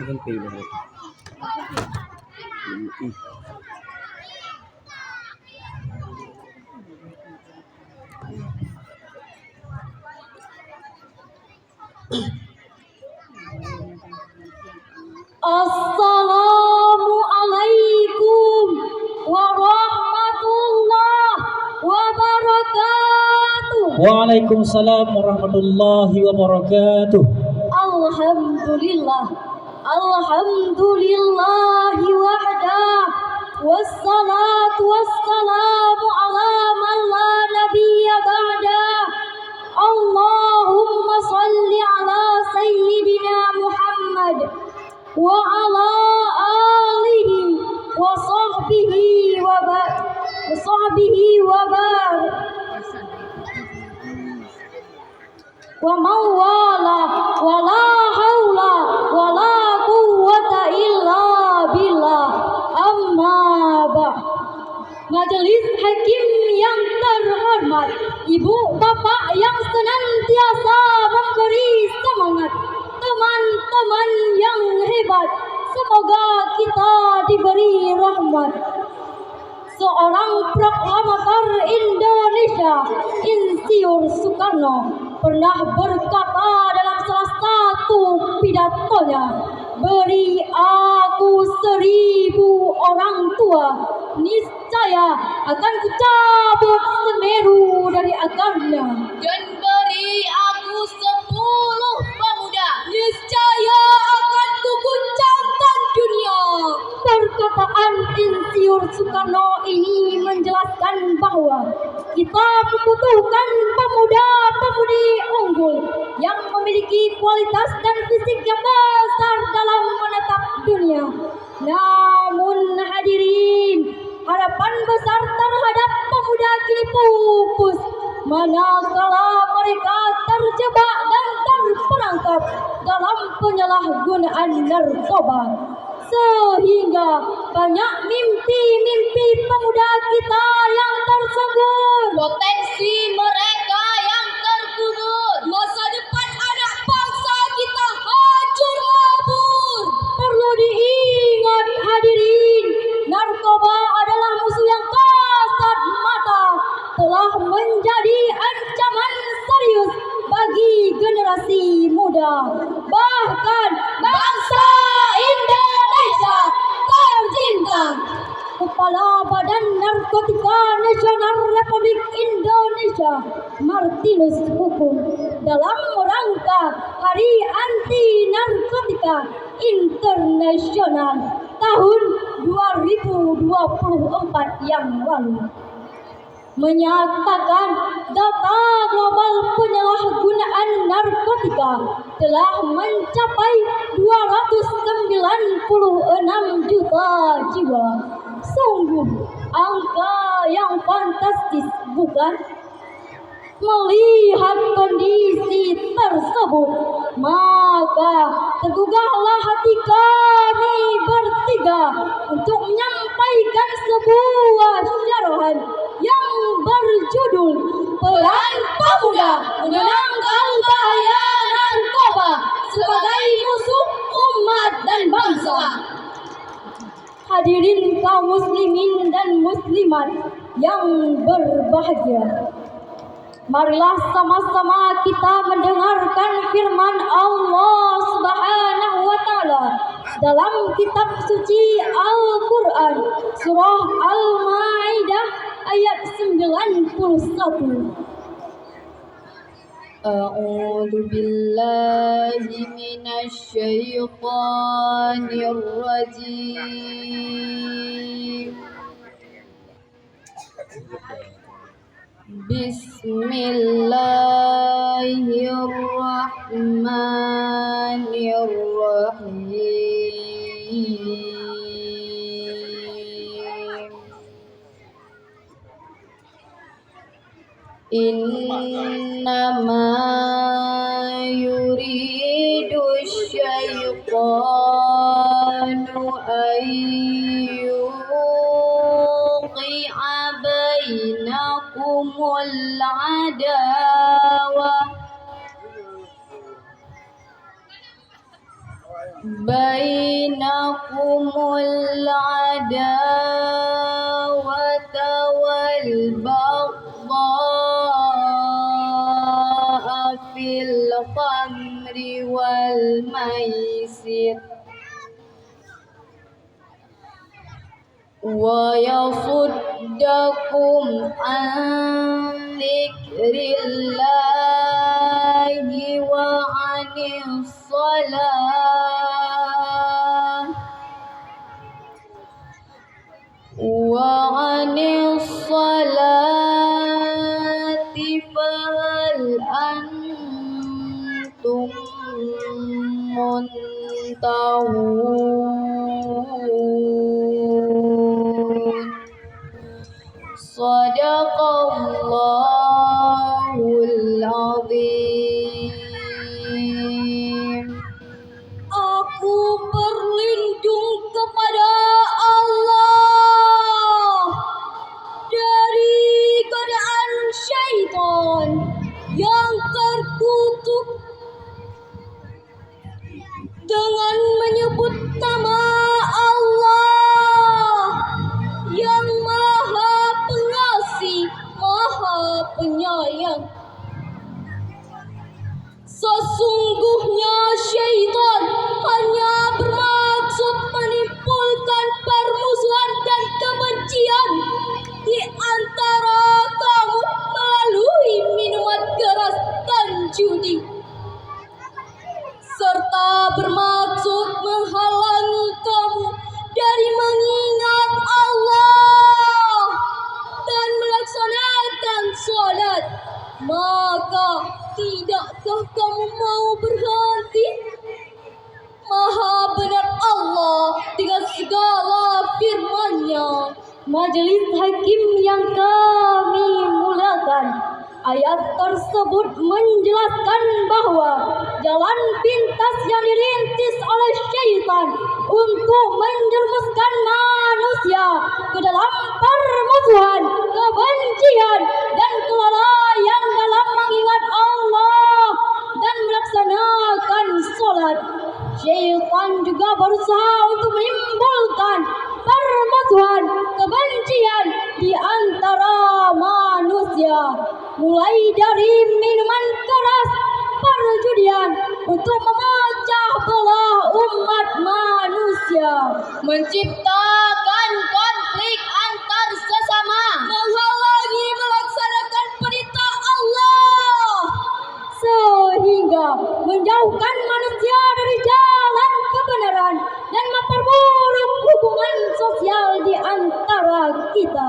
Kan pilih. Assalamualaikum warahmatullahi wabarakatuh. Waalaikumsalam warahmatullahi wabarakatuh. Alhamdulillah, alhamdulillahi wahdah, wassalatu wassalamu ala man la nabiyya ba'dah. Allahumma salli ala sayyidina Muhammad wa ala alihi wa sahbihi wa wa mawala wa la haula wa la quwwata illa billah. Amma ba'd. Majelis hakim yang terhormat, ibu bapak yang senantiasa memberi semangat, teman-teman yang hebat, semoga kita diberi rahmat. Seorang proklamator Indonesia, Insinyur Soekarno, pernah berkata dalam salah satu pidatonya, beri aku 1000 orang tua, niscaya akan kucabut Semeru dari akarnya. Dan beri aku 10 pemuda, niscaya akan kuguncangkan dunia. Perkataan Insinyur Soekarno ini menjelaskan bahwa kita membutuhkan pemuda-pemudi unggul yang memiliki kualitas dan fisik yang besar dalam menatap dunia. Namun hadirin, harapan besar terhadap pemuda kini pupus manakala mereka terjebak dan terperangkap dalam penyalahgunaan narkoba, sehingga banyak mimpi-mimpi pemuda kita yang tersungkur, Potensi mereka yang terkubur, masa depan anak bangsa kita hancur lebur. perlu diingat hadirin, narkoba adalah musuh yang kasat mata, telah menjadi ancaman serius bagi generasi muda. Bahkan bangsa Indonesia tercinta. Kepala Badan Narkotika Nasional Republik Indonesia, Martinus Hukum, dalam rangka Hari Anti Narkotika Internasional tahun 2024 yang lalu, menyatakan data global penyalahgunaan narkotika telah mencapai 296 juta jiwa. Sungguh angka yang fantastis, bukan? Melihat kondisi tersebut, maka tergugahlah hati kami bertiga untuk menyampaikan sebuah syarahan yang berjudul Peran Pemuda Menangkal Bahaya Narkoba sebagai Musuh Umat dan Bangsa. Hadirin kaum muslimin dan muslimat yang berbahagia, marilah sama-sama kita mendengarkan firman Allah Subhanahu wa Ta'ala dalam kitab suci Al-Quran, surah Al-Ma'idah ayat 91. A'udzu billahi minasy syaithanir rajim. Bismillahirrahmanirrahim. Innama yuridu syaitanu ayyuqi'a bainakumul adawah wal baghdha'a fil khamri wal maisir wa yasuddakum an dzikrillahi wa 'anis salati fahal antum muntahun. Shadaqallahul azim. Aku berlindung kepada Allah dari godaan syaitan yang terkutuk dengan menyebut nama Allah yang Maha Pengasih, Maha Penyayang. Sesungguhnya syaitan hanya bermaksud menimbulkan permusuhan dan kebencian di antara kamu melalui minuman keras dan judi, serta bermaksud menghalangi kamu dari mengingat Allah dan melaksanakan sholat. Maka tidakkah kamu mau berhenti? Maha benar Allah dengan segala firman-Nya. Majelis hakim yang kami muliakan, ayat tersebut menjelaskan bahwa jalan pintas yang dirintis oleh syaitan untuk menjerumuskan manusia ke dalam permusuhan, kebencian, dan kelalaian dalam mengingat Allah dan melaksanakan sholat. Syaitan juga berusaha untuk menimbulkan permusuhan, kebencian di antara manusia, mulai dari minuman keras, perjudian, untuk memecah belah umat manusia, Menciptakan konflik antar sesama, menghalangi melaksanakan perintah Allah, sehingga menjauhkan manusia dari jalan kebenaran dan memperburuk hubungan sosial di antara kita.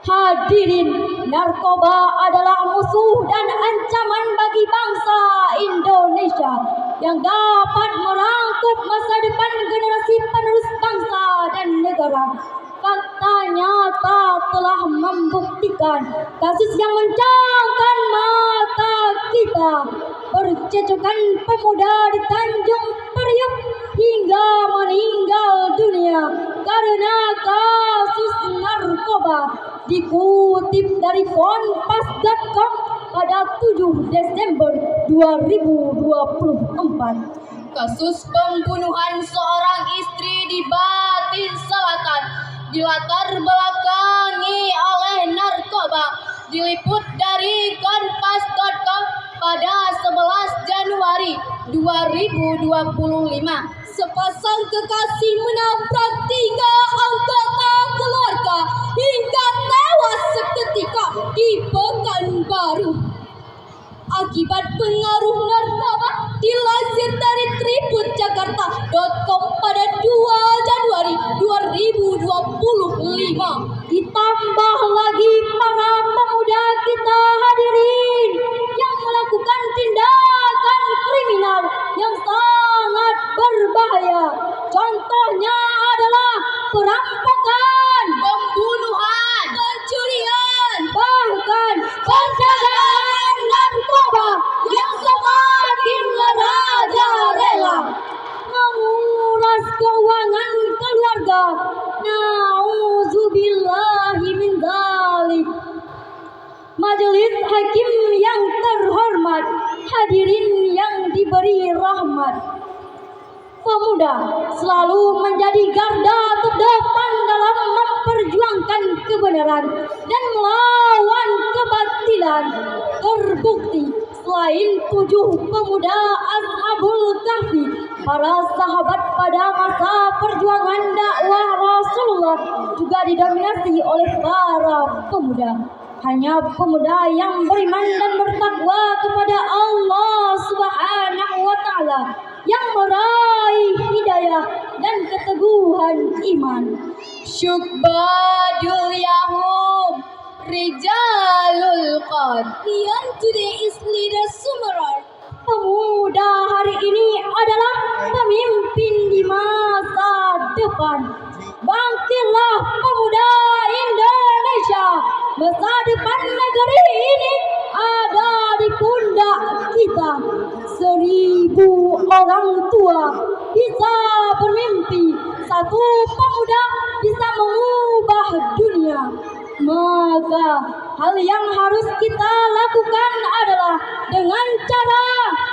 Hadirin, narkoba adalah musuh dan ancaman bagi bangsa Indonesia yang dapat merangkup masa depan generasi penerus bangsa dan negara. Fakta nyata telah membuktikan kasus yang mencengangkan mata kita, percecokan pemuda di Tanjung Priok hingga meninggal dunia karena kasus narkoba. Dikutip dari Kompas.com pada 7 Desember 2024. kasus pembunuhan seorang istri di Batin Selatan dilatar belakangi oleh narkoba, diliput dari Kompas.com pada 11 Januari 2025. Sepasang kekasih menabrak 3 anggota keluarga hingga tewas seketika di Pekanbaru akibat pengaruh narkoba, dilansir dari tribunjakarta.com pada 2 Januari 2025. Ditambah lagi para pemuda Majelis hakim yang terhormat, hadirin yang diberi rahmat. Pemuda selalu menjadi garda terdepan dalam memperjuangkan kebenaran dan melawan kebatilan. Terbukti selain 7 pemuda Ashabul Kahfi, para sahabat pada masa perjuangan dakwah Rasulullah juga didominasi oleh para pemuda. Hanya pemuda yang beriman dan bertakwa kepada Allah Subhanahu wa Ta'ala yang meraih hidayah dan keteguhan iman. Syukbadul Yahum Rijalul Qad. Yang today is leader Sumerar. Pemuda hari ini adalah pemimpin di masa depan. Bangkitlah pemuda Indonesia. Masa depan negeri ini ada di pundak kita. 1000 orang tua bisa bermimpi, 1 pemuda bisa mengubah dunia. Maka hal yang harus kita lakukan adalah dengan cara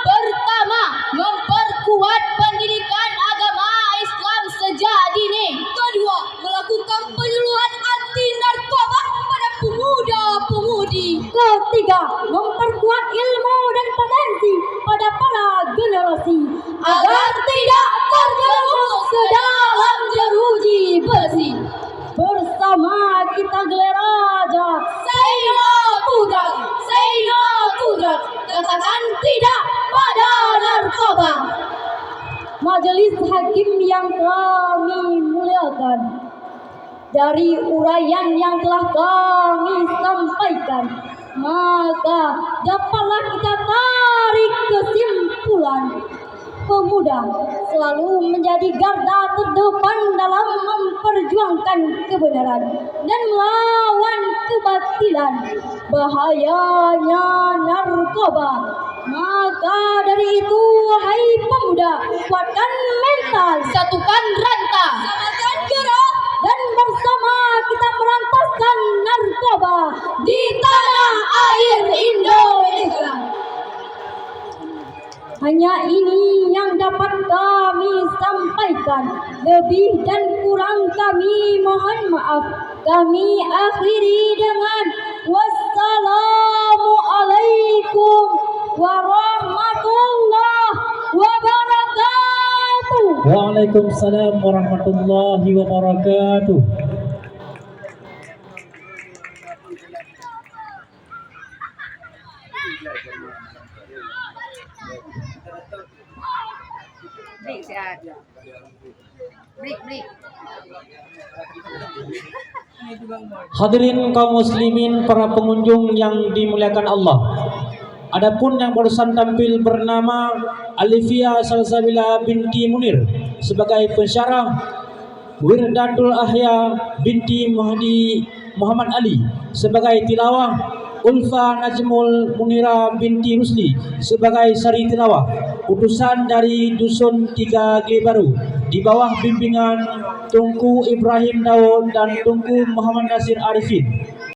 Pertama, memperkuat pendidikan agama Islam sejak dini. kedua, melakukan penyuluhan anti narkoba pada pemuda-pemudi. Ketiga, memperkuat ilmu dan potensi pada para generasi agar tidak terjerumus ke dalam jeruji besi. Bersama kita gelar aja, say no to drugs, say no to drugs, katakan tidak pada narkoba. Majelis hakim yang kami muliakan, dari uraian yang telah kami sampaikan, maka dapatlah kita tarik kesimpulan. Pemuda selalu menjadi garda terdepan dalam memperjuangkan kebenaran dan melawan kebatilan. Bahayanya narkoba. Maka dari itu, wahai pemuda, kuatkan mental, Satukan rantang. samakan gerak, dan bersama kita merantaskan narkoba di tanah air Indonesia. Hanya ini yang dapat kami sampaikan. Lebih dan kurang kami mohon maaf. Kami akhiri dengan wassalamualaikum warahmatullahi wabarakatuh. Waalaikumsalam warahmatullahi wabarakatuh. Hadirin kaum muslimin, para pengunjung yang dimuliakan Allah. Adapun yang barusan tampil bernama Alifia Salsabila binti Munir sebagai pensyarah, Wirdatul Ahya binti Muhammad Ali sebagai tilawah, Ulfa Najmul Munira binti Rusli sebagai sari tilawah, utusan dari Dusun 3 Baru di bawah bimbingan Tunku Ibrahim Daud dan Tunku Muhammad Nasir Arifin.